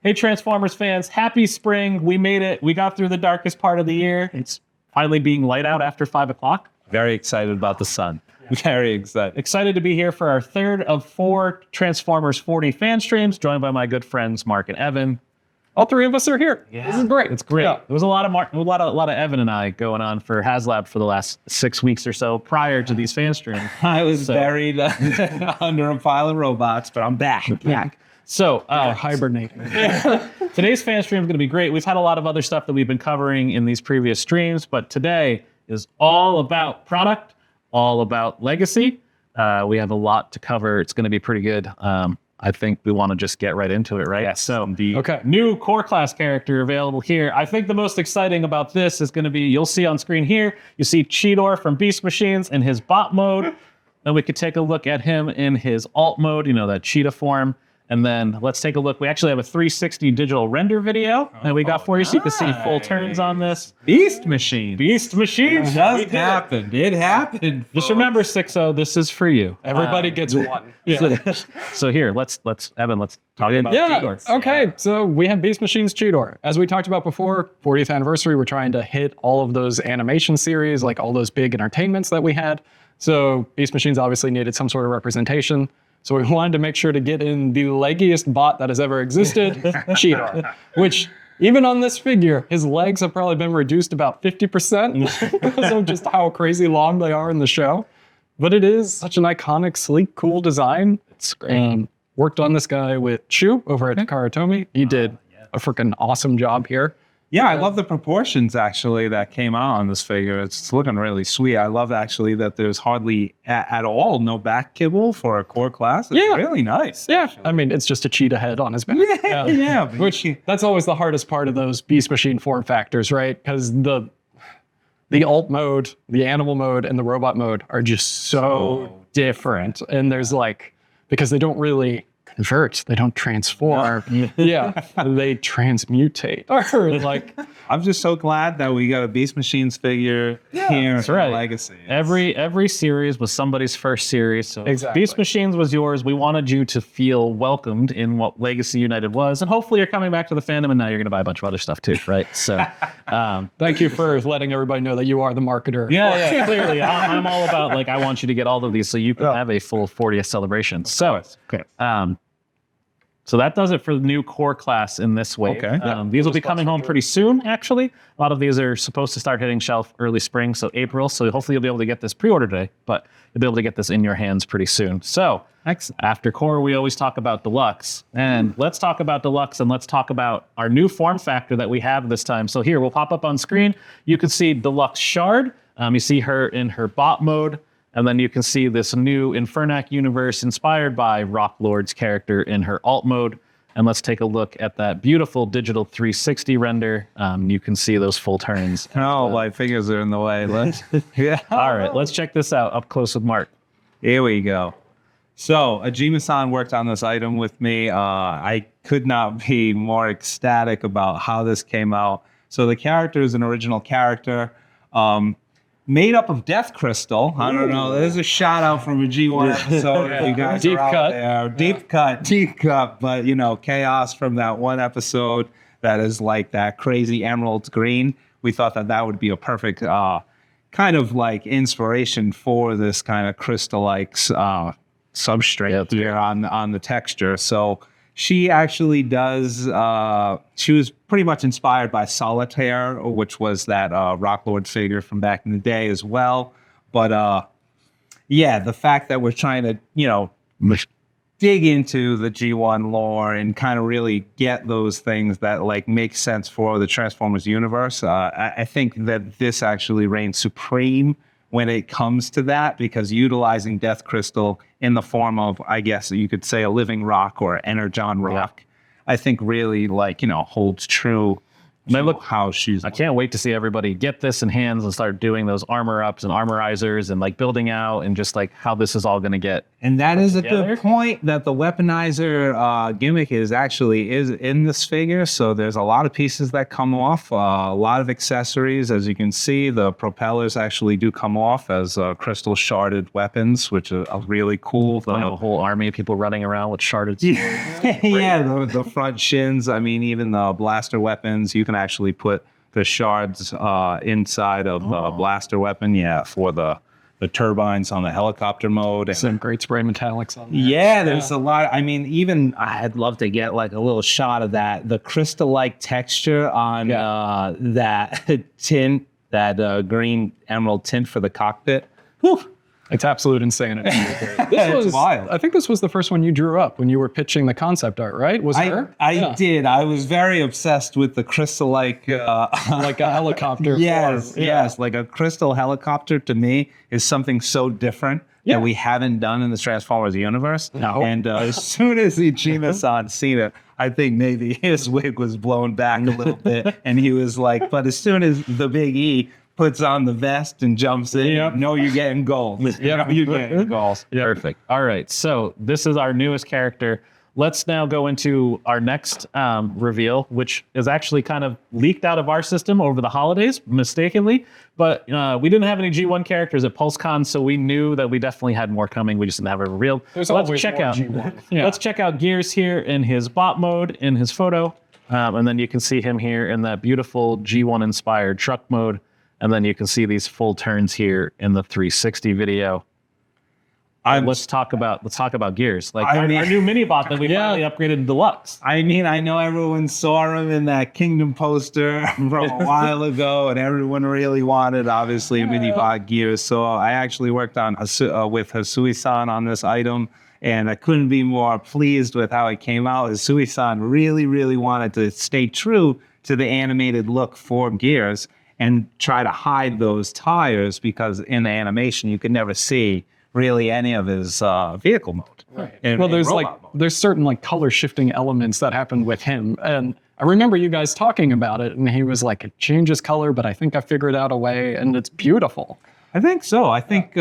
Hey, Transformers fans, happy spring. We made it. We got through the darkest part of the year. It's finally being light out after 5 o'clock. Very excited about the sun. Very excited. Excited to be here for our third of 4 Transformers 40 fan streams, joined by my good friends Mark and Evan. All 3 of us are here. Yeah. This is great. It's great. Yeah. There was a lot of Evan and I going on for HasLab for the last 6 weeks or so prior to these fan streams. I was buried under a pile of robots, but I'm back. So Hibernating. today's fan stream is going to be great. We've had a lot of other stuff that we've been covering in these previous streams, but today is all about product, all about legacy. We have a lot to cover. It's going to be pretty good. I think we want to just get right into it, right? Yes, so indeed. Okay. New core class character available here. I think the most exciting about this is going to be, you'll see on screen here, you see Cheetah from Beast Machines in his bot mode. Then we could take a look at him in his alt mode, that Cheetah form. And then let's take a look. We actually have a 360 digital render video that we got for you, so you can see full turns on this. Beast Machine. Beast Machines. It just happened. It happened. Just remember, 6-0, this is for you. Everybody gets one. So here, let's Evan, let's talk about Cheetah. Okay. So we have Beast Machines Cheetah. As we talked about before, 40th anniversary, we're trying to hit all of those animation series, like all those big entertainments that we had. So Beast Machines obviously needed some sort of representation. So we wanted to make sure to get in the leggiest bot that has ever existed, Cheetah, which even on this figure, his legs have probably been reduced about 50% because of just how crazy long they are in the show. But it is such an iconic, sleek, cool design. It's great. Worked on this guy with Shu over at Karatomi. He did a freaking awesome job here. Yeah, I love the proportions, actually, that came out on this figure. It's looking really sweet. I love, actually, that there's hardly at all no back kibble for a core class. It's really nice. Yeah, I mean, it's just a cheetah head on his back. Yeah. Which, that's always the hardest part of those Beast Machine form factors, right? Because the alt mode, the animal mode, and the robot mode are just so different. And there's because they don't really convert, they don't transform. They transmutate. Or I'm just so glad that we got a Beast Machines figure here That's right. Legacy. Every series was somebody's first series. So Exactly. Beast Machines was yours. We wanted you to feel welcomed in what Legacy United was. And hopefully you're coming back to the fandom and now you're going to buy a bunch of other stuff too, right? So thank you for letting everybody know that you are the marketer. yeah, clearly. I'm all about, I want you to get all of these so you can have a full 40th celebration. So, so that does it for the new core class in this wave. Okay. These will be coming home pretty soon, actually. A lot of these are supposed to start hitting shelf early spring, so April. So hopefully you'll be able to get this pre-order today, but you'll be able to get this in your hands pretty soon. So after core, we always talk about Deluxe. And let's talk about Deluxe, and let's talk about our new form factor that we have this time. So here, we'll pop up on screen. You can see Deluxe Shard. You see her in her bot mode. And then you can see this new Infernac universe inspired by Rock Lord's character in her alt mode. And let's take a look at that beautiful digital 360 render. You can see those full turns. Oh, my fingers are in the way. All right, let's check this out up close with Mark. Here we go. So, Ajima-san worked on this item with me. I could not be more ecstatic about how this came out. So the character is an original character. Made up of Death Crystal. I don't know. There's a shout out from a G1 episode. If you guys Deep are out cut. there. Deep cut. But, chaos from that one episode that is like that crazy emerald green. We thought that would be a perfect kind of inspiration for this kind of crystal-like substrate here on the texture. So she actually does, she was pretty much inspired by Solitaire, which was that Rock Lord figure from back in the day as well. But the fact that we're trying to, dig into the G1 lore and kind of really get those things that make sense for the Transformers universe, I think that this actually reigns supreme when it comes to that, because utilizing Death Crystal in the form of, I guess you could say, a living rock or energon rock, I think really holds true And I look how she's. I can't wait to see everybody get this in hands and start doing those armor ups and armorizers and like building out and just like how this is all going to get. And that is a together. good point, that the weaponizer gimmick is in this figure. So there's a lot of pieces that come off, a lot of accessories. As you can see, the propellers actually do come off as crystal sharded weapons, which are really cool. I have a whole army of people running around with sharded swords. Yeah, the front shins. I mean, even the blaster weapons, you can actually put the shards inside of the blaster weapon. Yeah, for the turbines on the helicopter mode. And Some great spray metallics on there. yeah, there's a lot. I mean, even I'd love to get like a little shot of that, the crystal-like texture on that tint, that green emerald tint for the cockpit. Whew. It's absolute insanity. It's wild. I think this was the first one you drew up when you were pitching the concept art, right? Was there? I did. I was very obsessed with the crystal-like, Like a helicopter. yes, form. yes, like a crystal helicopter to me is something so different that we haven't done in the Transformers universe. No. And as soon as Ichima-san seen it, I think maybe his wig was blown back a little bit, and he was like, "But as soon as the Big E puts on the vest and jumps in, you know you're getting gold. You know you're getting goals." Perfect. All right. So this is our newest character. Let's now go into our next reveal, which is actually kind of leaked out of our system over the holidays, mistakenly. But we didn't have any G1 characters at PulseCon, so we knew that we definitely had more coming. We just didn't have it revealed. There's So let's always check more out. G1. Yeah. Let's check out Gears here in his bot mode in his photo, and then you can see him here in that beautiful G1 inspired truck mode, and then you can see these full turns here in the 360 video. Let's talk about Gears, like our new mini bot that we finally upgraded to Deluxe. I mean, I know everyone saw him in that Kingdom poster from a while ago, and everyone really wanted, obviously, a mini bot Gears. So I actually worked on with Hasui-san on this item, and I couldn't be more pleased with how it came out. Hasui-san really, really wanted to stay true to the animated look for Gears and try to hide those tires, because in the animation you could never see really any of his vehicle mode. Right. Well, there's certain like color shifting elements that happened with him, and I remember you guys talking about it, and he was like, "It changes color, but I think I figured out a way, and it's beautiful." I think so. I think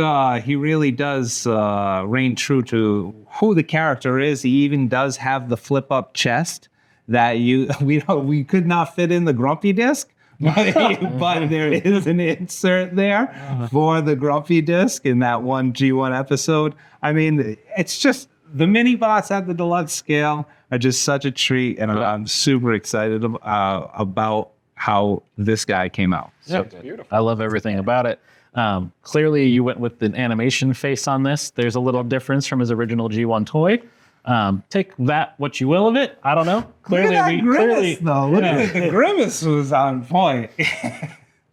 he really does reign true to who the character is. He even does have the flip up chest that we could not fit in the Grumpy disc. But there is an insert there for the Grumpy disc in that one G1 episode. I mean, it's just the mini bots at the deluxe scale are just such a treat, and I'm super excited about how this guy came out. Yeah, it's beautiful. I love everything about it. Clearly, you went with the animation face on this. There's a little difference from his original G1 toy. Take that what you will of it. I don't know. Clearly, the grimace was on point.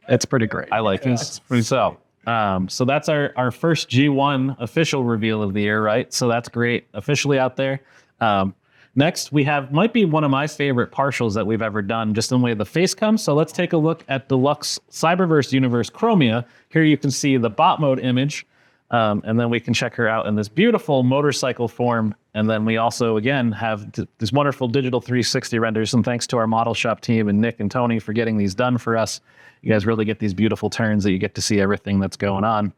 It's pretty great. I like this. So that's our first G1 official reveal of the year, right? So that's great. Officially out there. Next, we have might be one of my favorite partials that we've ever done, just in the way the face comes. So let's take a look at Deluxe Cyberverse Universe Chromia. Here you can see the bot mode image. And then we can check her out in this beautiful motorcycle form. And then we also, again, have this wonderful digital 360 renders. And thanks to our model shop team and Nick and Tony for getting these done for us. You guys really get these beautiful turns that you get to see everything that's going on.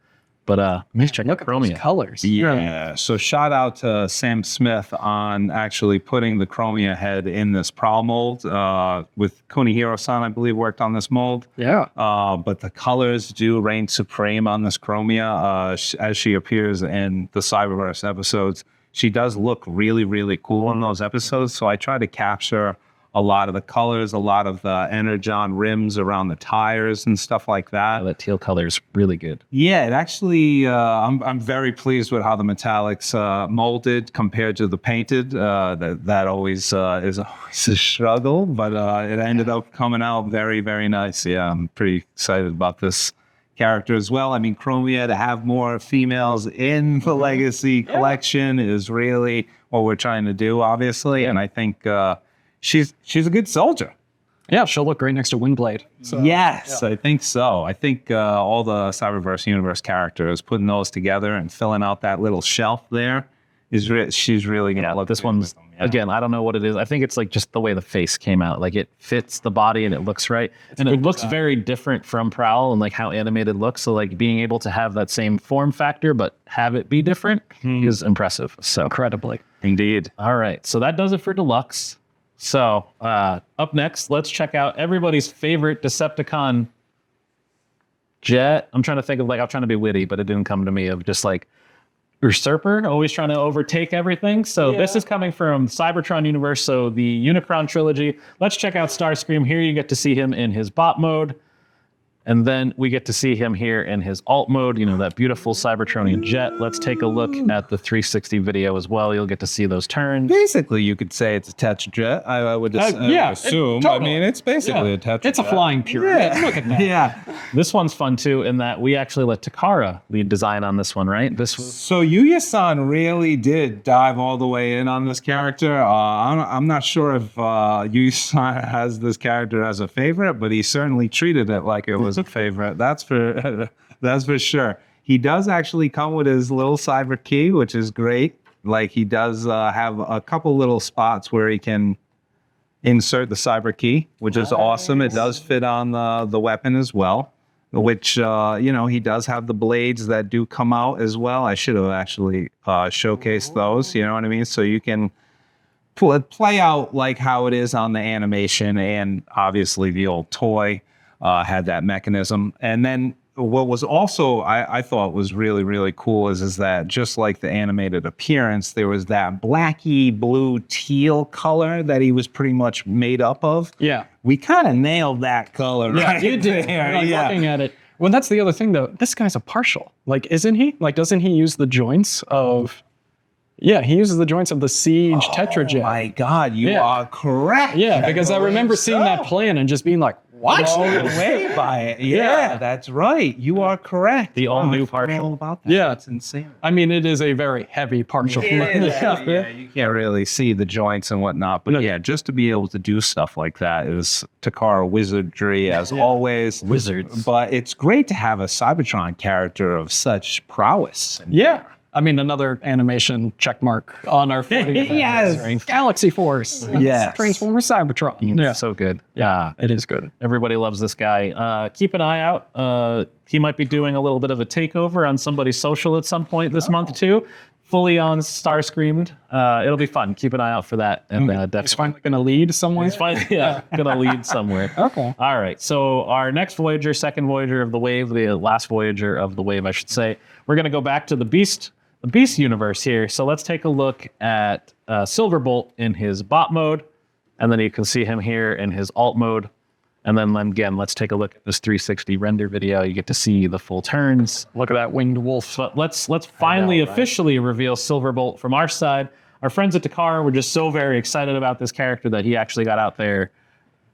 But let's check out Chromia. Those colors. Yeah. So shout out to Sam Smith on actually putting the Chromia head in this prowl mold with Kunihiro-san, I believe, worked on this mold. Yeah. But the colors do reign supreme on this Chromia as she appears in the Cyberverse episodes. She does look really, really cool in those episodes. So I try to capture a lot of the colors, a lot of the Energon rims around the tires and stuff like that. That teal color is really good. Yeah, it actually, I'm very pleased with how the metallics molded compared to the painted. That always is always a struggle, but it ended up coming out very, very nice. Yeah, I'm pretty excited about this character as well. I mean, Chromia, to have more females in the Legacy collection is really what we're trying to do, obviously. And I think she's a good soldier. Yeah, she'll look great next to Windblade. So, yes, I think so. I think all the Cyberverse Universe characters, putting those together and filling out that little shelf there, she's really going to look this good one's with them. Again, I don't know what it is. I think it's like just the way the face came out. Like it fits the body and it looks right. And it looks very different from Prowl and like how animated looks. So like being able to have that same form factor, but have it be different is impressive. So Incredibly. Indeed. all right. So that does it for Deluxe. So up next, let's check out everybody's favorite Decepticon jet. I'm trying to think of I'm trying to be witty, but it didn't come to me of just like usurper, always trying to overtake everything. So this is coming from Cybertron universe. So the Unicron Trilogy. Let's check out Starscream. Here you get to see him in his bot mode. And then we get to see him here in his alt mode, that beautiful Cybertronian jet. Let's take a look at the 360 video as well. You'll get to see those turns. Basically, you could say it's a Tetrajet. I would assume. totally. I mean, it's basically a Tetrajet. It's a flying pyramid. Look at that. Yeah. This one's fun too, in that we actually let Takara lead design on this one, right? This was So Yuya-san really did dive all the way in on this character. I'm not sure if Yuya-san has this character as a favorite, but he certainly treated it like it was a favorite. That's for sure. He does actually come with his little cyber key, which is great. Like he does have a couple little spots where he can insert the cyber key, which is awesome. It does fit on the weapon as well, which he does have the blades that do come out as well. I should have actually showcased those. You know what I mean? So you can play out like how it is on the animation, and obviously the old toy had that mechanism. And then what was also I thought was really, really cool is that just like the animated appearance, there was that blacky blue teal color that he was pretty much made up of. Yeah. We kind of nailed that color. Yeah, right you did. there. Looking at it. Well, that's the other thing, though. This guy's a partial. Like, isn't he? Like, doesn't he use the joints of... Yeah, he uses the joints of the Siege Tetrajet. Oh my God, you are correct. Yeah, because I remember seeing that plan and just being like, what? Blown away by it. Yeah, that's right. You are correct. The all-new I forgot partial. all about that. Yeah. That's insane. I mean, it is a very heavy partial. Yeah, you can't really see the joints and whatnot. But yeah, just to be able to do stuff like that is Takara wizardry as always. Wizards. But it's great to have a Cybertron character of such prowess. Yeah. I mean, another animation check mark on our 40th Yes. Galaxy Force. Yes. Transformer Cybertron. Yeah. so good. Yeah, it is good. Everybody loves this guy. Keep an eye out. He might be doing a little bit of a takeover on somebody's social at some point this month too. Fully on Starscreamed. It'll be fun. Keep an eye out for that. And He's definitely finally going to lead someone. He's finally gonna lead somewhere. Okay. All right. So our next Voyager, second Voyager of the Wave, the last Voyager of the Wave, I should say. We're gonna go back to the Beast universe here. So let's take a look at Silverbolt in his bot mode, and then you can see him here in his alt mode. And then again, let's take a look at this 360 render video. You get to see the full turns. Look at that winged wolf. But let's finally officially reveal Silverbolt from our side. Our friends at Takara were just so very excited about this character that he actually got out there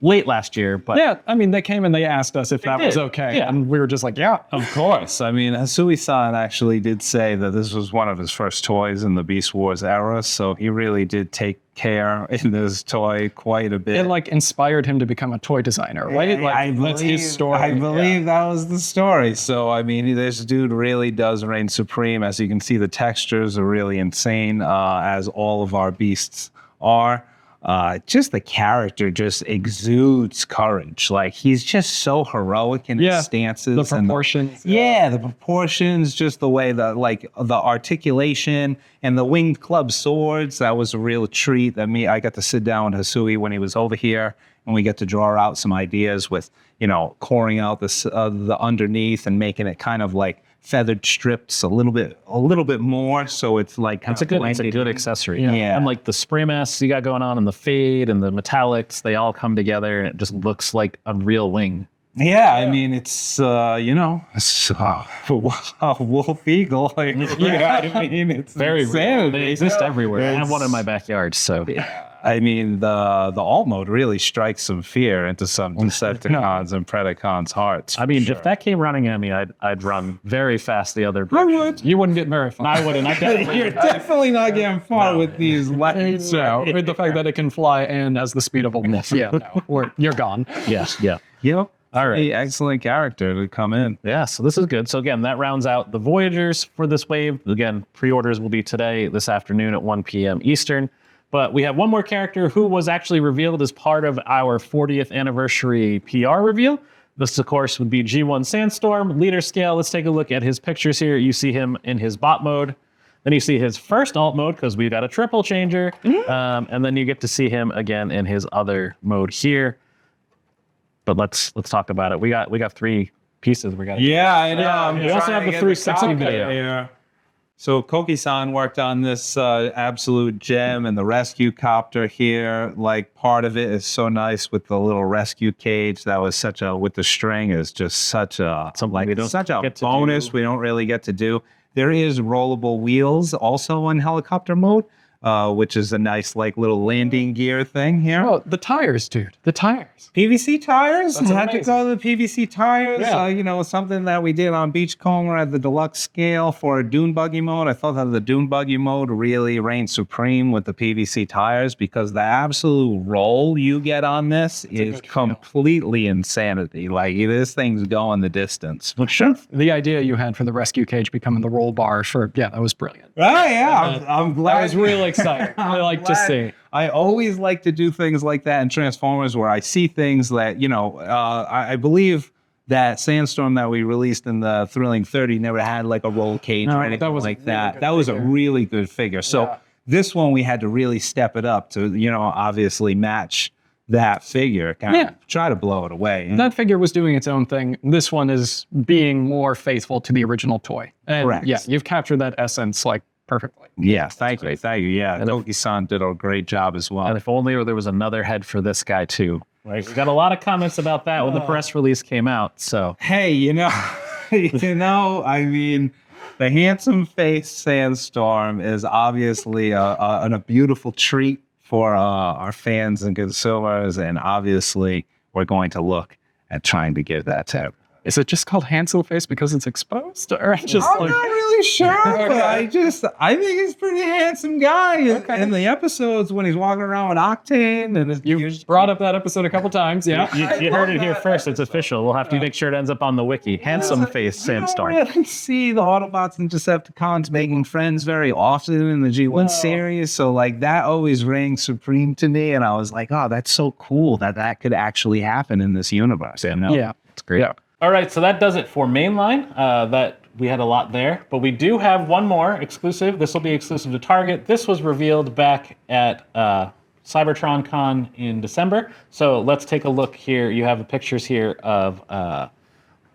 late last year. But Yeah, I mean, they came and they asked us if that was did. okay. Yeah. And we were just like, yeah. Of course. I mean, Hasui-san actually did say that this was one of his first toys in the Beast Wars era, so he really did take care in this toy quite a bit. It like inspired him to become a toy designer, right? Like that's his story. I believe that was the story. So, I mean, this dude really does reign supreme. As you can see, the textures are really insane, as all of our beasts are. Just the character just exudes courage. Like he's just so heroic in his stances. The proportions. The proportions, just the way the articulation and the winged club swords. That was a real treat. I got to sit down with Hasui when he was over here, and we get to draw out some ideas with, coring out the underneath and making it kind of like feathered strips a little bit more, so it's like it's a good accessory. Yeah. And like the spray masks you got going on and the fade and the metallics, they all come together and it just looks like a real wing. Yeah, I mean, it's, it's a wolf eagle. Like, I mean, it's Very insane. real. They exist everywhere. I have one in my backyard, so. I mean, the alt mode really strikes some fear into some Decepticons and Predacons' hearts. I mean, if that came running at me, I'd run very fast the other direction. would. You wouldn't get very far. I wouldn't. You're definitely not getting far with these lights. So, with the fact that it can fly and has the speed of a wolf. Yeah, no, you're gone. Yeah. Yep. All right. Excellent character to come in. Yeah, so this is good. So again, that rounds out the Voyagers for this wave. Again, pre-orders will be today, this afternoon at 1 p.m. Eastern. But we have one more character who was actually revealed as part of our 40th anniversary PR reveal. This, of course, would be G1 Sandstorm, leader scale. Let's take a look at his pictures here. You see him in his bot mode. Then you see his first alt mode because we've got a triple changer. And then you get to see him again in his other mode here. But let's talk about it. We got 3 pieces. We got. Yeah, I know. We also have the 360 video. Yeah. So Koki-san worked on this absolute gem and the rescue copter here. Like part of it is so nice with the little rescue cage. That was with the string is just such a bonus we don't really get to do. There is rollable wheels also on helicopter mode, which is a nice little landing gear thing here. Oh, the tires, dude. The tires. PVC tires? That's Had to amazing. go to the PVC tires. Yeah. Something that we did on Beachcomber at the deluxe scale for a dune buggy mode. I thought that the dune buggy mode really reigned supreme with the PVC tires because the absolute roll you get on this is completely insanity. Like this thing's going the distance. Sure. The idea you had for the rescue cage becoming the roll bar that was brilliant. Oh, yeah. I'm glad. I was really excited. I like to see. I always like to do things like that in Transformers where I see things that, I believe that Sandstorm that we released in the Thrilling 30 never had like a roll cage or anything that was like a really that. good That was a figure. really good figure. So Yeah. this one we had to really step it up to, obviously match that figure. Try to blow it away. That figure was doing its own thing. This one is being more faithful to the original toy. And Correct. yeah, you've captured that essence perfectly. Yes, thank you. Yeah, Koki-san did a great job as well. And if only there was another head for this guy too. Right? We got a lot of comments about that when the press release came out. So Hey, I mean, the handsome face Sandstorm is obviously a beautiful treat for our fans and consumers, and obviously we're going to look at trying to give that to everyone. Is it just called handsome face because it's exposed? Or just I'm not really sure, but I think he's a pretty handsome guy in the episodes when he's walking around with Octane and you brought up that episode a couple times, yeah. you heard it here first. It's official. We'll have to make sure it ends up on the wiki. Handsome face Sandstorm. You don't really see the Autobots and Decepticons making friends very often in the G1 series, so that always rang supreme to me, and I was like, oh, that's so cool that could actually happen in this universe. Yeah. It's great. Yeah. All right, so that does it for mainline. That we had a lot there, but we do have one more exclusive. This will be exclusive to Target. This was revealed back at Cybertron Con in December. So let's take a look here. You have the pictures here of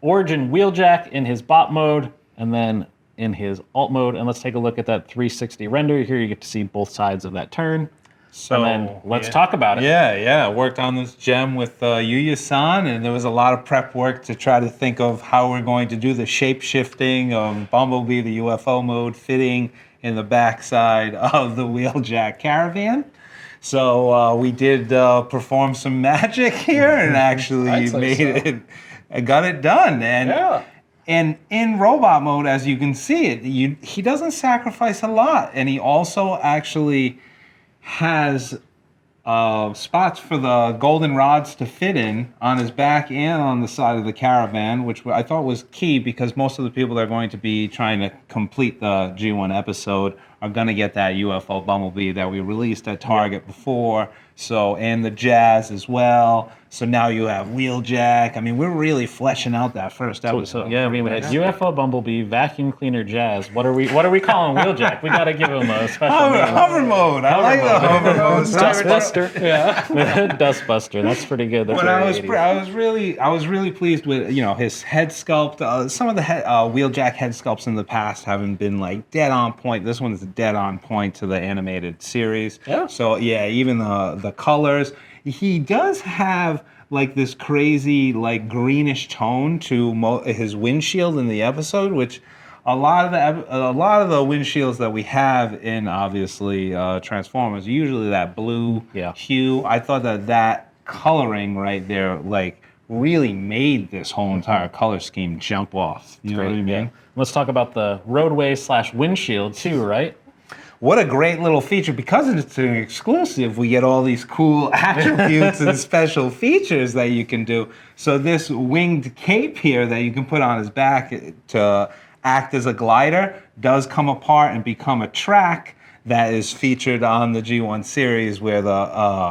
Origin Wheeljack in his bot mode, and then in his alt mode. And let's take a look at that 360 render. Here you get to see both sides of that turn. So And then let's talk about it. Yeah. Worked on this gem with Yuya-san, and there was a lot of prep work to try to think of how we're going to do the shape shifting of Bumblebee, the UFO mode, fitting in the backside of the Wheeljack caravan. So we did perform some magic here and actually got it done. And in robot mode, as you can see it, he doesn't sacrifice a lot, and he also actually has spots for the golden rods to fit in on his back and on the side of the caravan, which I thought was key because most of the people that are going to be trying to complete the G1 episode are going to get that UFO Bumblebee that we released at Target before. So, and the Jazz as well. So now you have Wheeljack. I mean, we're really fleshing out that first episode. So yeah, we had UFO Bumblebee, Vacuum Cleaner Jazz. What are we calling Wheeljack? We got to give him a special name. Hover mode. I like the hover mode. Dustbuster. Yeah. Dustbuster. That's pretty good. That's But very I was really pleased with his head sculpt. Some of the Wheeljack head sculpts in the past haven't been dead on point. This one is dead on point to the animated series. Yeah. So yeah, even the colors. He does have this crazy greenish tone to his windshield in the episode, which a lot of the windshields that we have in obviously Transformers are usually that blue hue. I thought that coloring right there really made this whole entire color scheme jump off. You know what I mean? Yeah. Let's talk about the roadway / windshield too, right? What a great little feature. Because it's an exclusive, we get all these cool attributes and special features that you can do. So this winged cape here that you can put on his back to act as a glider does come apart and become a track that is featured on the G1 series where the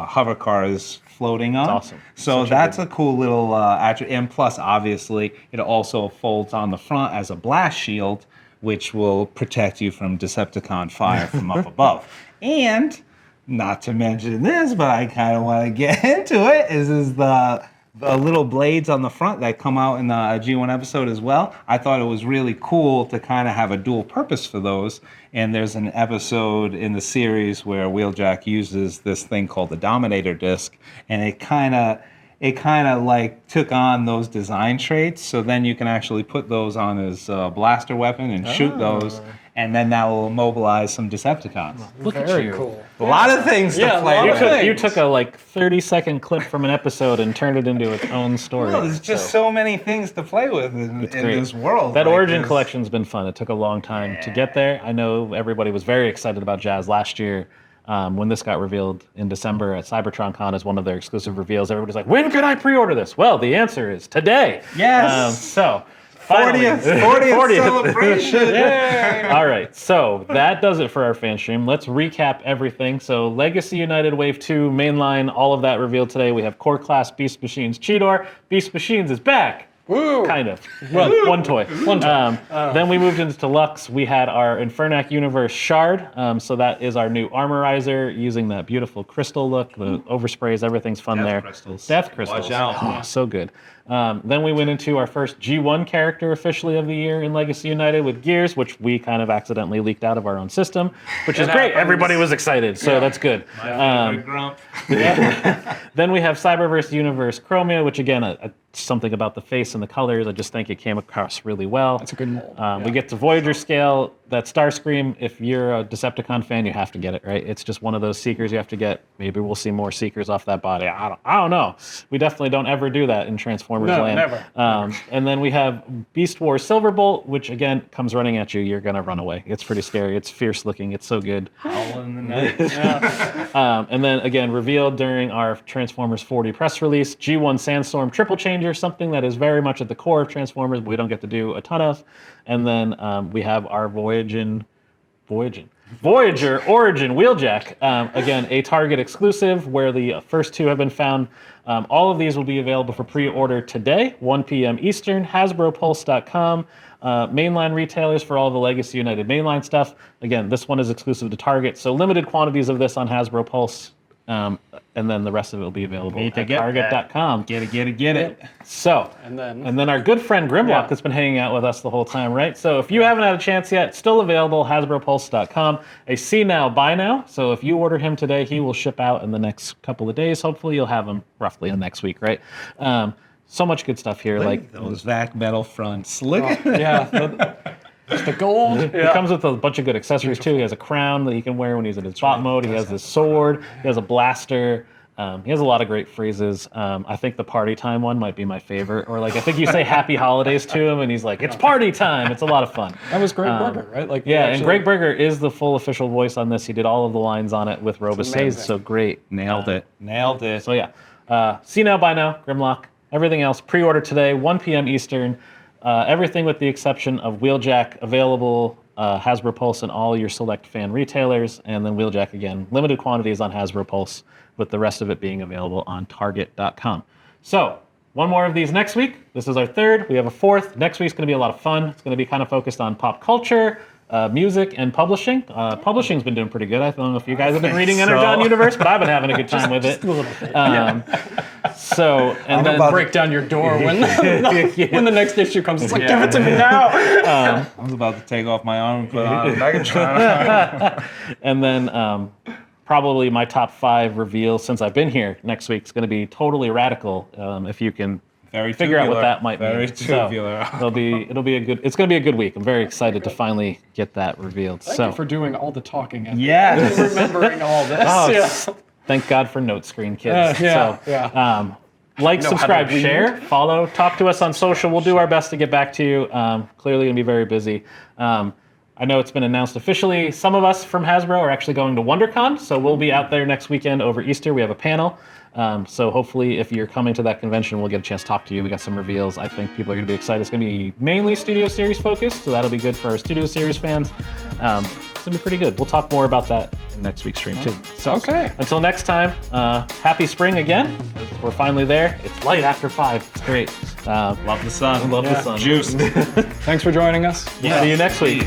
hover car is floating on. That's awesome. So that's a cool little attribute. And plus, obviously, it also folds on the front as a blast shield, which will protect you from Decepticon fire from up above. And not to mention this, but I kind of want to get into it, is the little blades on the front that come out in the G1 episode as well. I thought it was really cool to kind of have a dual purpose for those. And there's an episode in the series where Wheeljack uses this thing called the Dominator disc, and it kind of like took on those design traits. So then you can actually put those on his blaster weapon and shoot those. And then that will mobilize some Decepticons. Look at Very you. cool. A lot of things to play with. You took a like 30-second clip from an episode and turned it into its own story. No, there's just so many things to play with in great. this world. That Like, Origin there's- collection's been fun. It took a long time to get there. I know everybody was very excited about Jazz last year when this got revealed in December at CybertronCon as one of their exclusive reveals. Everybody's like, when can I pre-order this? Well, the answer is today. Yes. So, finally. 40th celebration. Yay. All right, so that does it for our fan stream. Let's recap everything. So Legacy United Wave 2, mainline, all of that revealed today. We have core class Beast Machines Cheetah. Beast Machines is back. Woo! Kind of. Well, one toy. Then we moved into Deluxe. We had our Infernac Universe Shard. So that is our new armorizer using that beautiful crystal look. The oversprays, everything's fun there. crystals. Death crystals. Watch out. Oh, so good. Then we went into our first G1 character officially of the year in Legacy United with Gears, which we kind of accidentally leaked out of our own system, which is great. Everybody was excited, so that's good. Grump. Then we have Cyberverse Universe Chromia, which again, something about the face and the colors. I just think it came across really well. That's a good mold. We get to Voyager scale. That Starscream, if you're a Decepticon fan, you have to get it, right? It's just one of those Seekers you have to get. Maybe we'll see more Seekers off that body. I don't know. We definitely don't ever do that in Transformers land. Never. And then we have Beast Wars Silverbolt, which again comes running at you. You're gonna run away. It's pretty scary. It's fierce looking. It's so good. Howl in the night. And then again, revealed during our Transformers 40 press release, G1 Sandstorm Triple Changer, something that is very much at the core of Transformers, but we don't get to do a ton of. And then we have our Voyager Origin Wheeljack. Again, a Target exclusive where the first two have been found. All of these will be available for pre-order today, 1 p.m. Eastern, HasbroPulse.com. Mainline retailers for all the Legacy United mainline stuff. Again, this one is exclusive to Target, so limited quantities of this on Hasbro Pulse. And then the rest of it will be available at Target.com. Get it. So, And then- and then our good friend Grimlock Yeah. has been hanging out with us the whole time, right? So if you haven't had a chance yet, still available, HasbroPulse.com. A see now, buy now. So if you order him today, he will ship out in the next couple of days. Hopefully you'll have him roughly in next week, right? So much good stuff here. Like Those vac metal fronts. Look at It's the gold. He comes with a bunch of good accessories too. He has a crown that he can wear when he's in his bot mode. He has his sword. He has a blaster. He has a lot of great phrases. I think the party time one might be my favorite. Or like I think you say happy holidays to him and he's like, it's party time. It's a lot of fun. That was Greg Berger, right? Like Yeah, actually- and Greg Berger is the full official voice on this. He did all of the lines on it with Robosays. amazing. So great. Nailed it. So yeah, see now, buy now, Grimlock. Everything else pre-order today, 1 p.m. Eastern. Everything with the exception of Wheeljack available Hasbro Pulse and all your select fan retailers, and then Wheeljack again, limited quantities on Hasbro Pulse, with the rest of it being available on Target.com. So one more of these next week. This is our third. We have a fourth. Next week's going to be a lot of fun. It's going to be kind of focused on pop culture, music, and publishing. Publishing's been doing pretty good. I don't know if you guys have been reading Energon Universe, but I've been having a good time with it. Just a little bit. So, and then Break down your door when when the next issue comes. It's like, give it to me now. I was about to take off my arm and put on a Megatron. and then probably my top 5 reveals since I've been here next week's going to be totally radical. If you can figure out what that might Very mean. tubular. So it'll be a good. It's going to be a good week. I'm very excited to finally get that revealed. Thank so you for doing all the talking. And Yes. remembering all this. Oh, Yeah. thank God for note screen, kids. Yeah, so, yeah. Like, Know how to subscribe, read. share, follow, talk to us on social. We'll do our best to get back to you. Clearly going to be very busy. I know it's been announced officially. Some of us from Hasbro are actually going to WonderCon, so we'll be out there next weekend over Easter. We have a panel. So hopefully if you're coming to that convention, we'll get a chance to talk to you. We got some reveals. I think people are going to be excited. It's going to be mainly Studio Series focused, so that'll be good for our Studio Series fans. It's going to be pretty good. We'll talk more about that in next week's stream too. So Okay. until next time, happy spring again. We're finally there. It's light after 5. It's great. Love the sun. Love the sun. Juice. Thanks for joining us. See you next week.